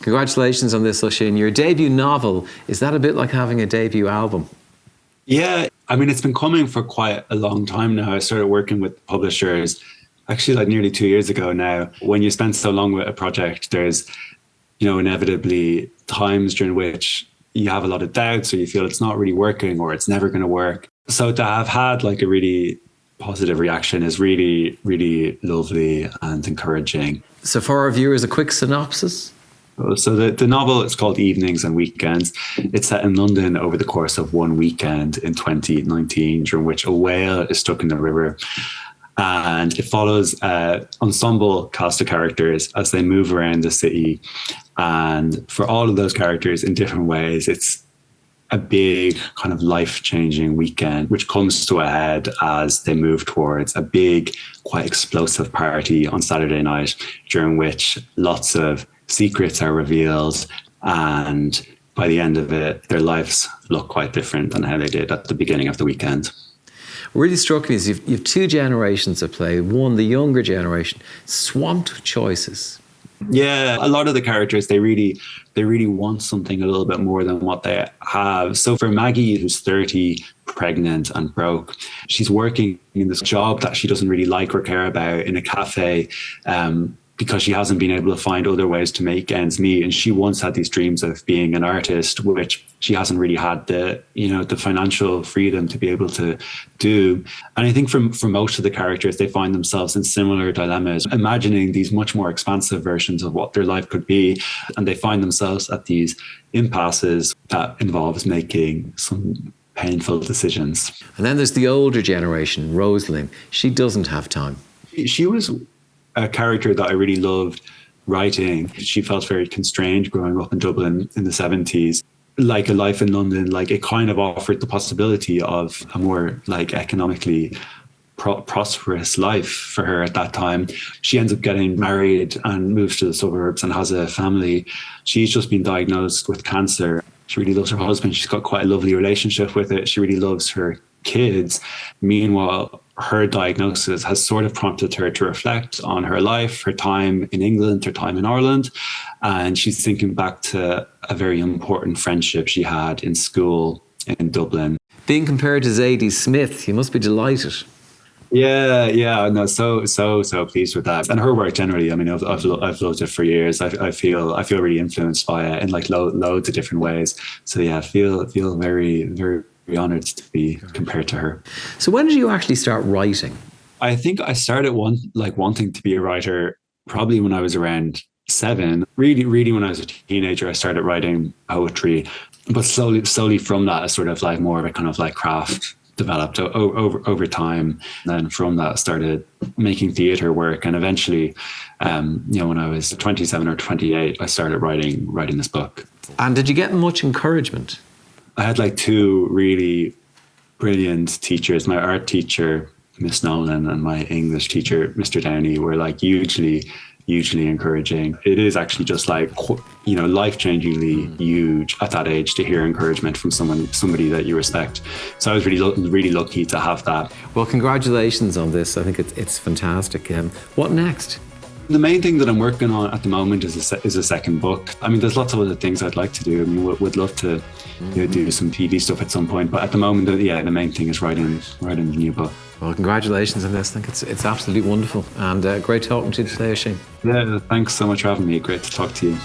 Congratulations on this, Oisín. Your debut novel, is that a bit like having a debut album? Yeah, I mean, it's been coming for quite a long time now. I started working with publishers actually like nearly 2 years ago now. When you spend so long with a project, there's, inevitably times during which you have a lot of doubts or you feel it's not really working or it's never going to work. So to have had like a really positive reaction is really, really lovely and encouraging. So for our viewers, a quick synopsis? So the novel is called Evenings and Weekends. It's set in London over the course of one weekend in 2019, during which a whale is stuck in the river. And it follows an ensemble cast of characters as they move around the city. And for all of those characters in different ways, it's a big kind of life-changing weekend, which comes to a head as they move towards a big, quite explosive party on Saturday night, during which lots of secrets are revealed. And by the end of it, their lives look quite different than how they did at the beginning of the weekend. What really struck me is you've two generations of play. One, the younger generation, swamped with choices. Yeah, a lot of the characters, they really want something a little bit more than what they have. So for Maggie, who's 30, pregnant and broke, she's working in this job that she doesn't really like or care about in a cafe, because she hasn't been able to find other ways to make ends meet. And she once had these dreams of being an artist, which she hasn't really had the financial freedom to be able to do. And I think for most of the characters, they find themselves in similar dilemmas, imagining these much more expansive versions of what their life could be. And they find themselves at these impasses that involves making some painful decisions. And then there's the older generation, Rosalind. She doesn't have time. She was a character that I really loved writing. She felt very constrained growing up in Dublin in the 70s. Like a life in London, like it kind of offered the possibility of a more like economically prosperous life for her at that time. She ends up getting married and moves to the suburbs and has a family. She's just been diagnosed with cancer. She really loves her husband. She's got quite a lovely relationship with it. She really loves her kids. Meanwhile, her diagnosis has sort of prompted her to reflect on her life, her time in England, her time in Ireland. And she's thinking back to a very important friendship she had in school in Dublin. Being compared to Zadie Smith, you must be delighted. Yeah, no, so pleased with that. And her work generally, I mean, I've loved it for years. I feel really influenced by it in like loads of different ways. So yeah, I feel very, very honoured to be compared to her. So when did you actually start writing? I think I started wanting to be a writer probably when I was around 7. Really when I was a teenager, I started writing poetry. But slowly from that, a sort of like more of a kind of like craft developed over time. And then from that, I started making theatre work. And eventually, when I was 27 or 28, I started writing this book. And did you get much encouragement? I had like 2 really brilliant teachers. My art teacher, Miss Nolan, and my English teacher, Mr. Downey, were like hugely encouraging. It is actually just like, life-changingly huge at that age to hear encouragement from somebody that you respect. So I was really lucky to have that. Well, congratulations on this. I think it's fantastic. What next? The main thing that I'm working on at the moment is a second book. I mean, there's lots of other things I'd like to do. I mean, would love to do some TV stuff at some point. But at the moment, the main thing is writing the new book. Well, congratulations on this. I think it's absolutely wonderful. And great talking to you today, Oisín. Yeah, thanks so much for having me. Great to talk to you.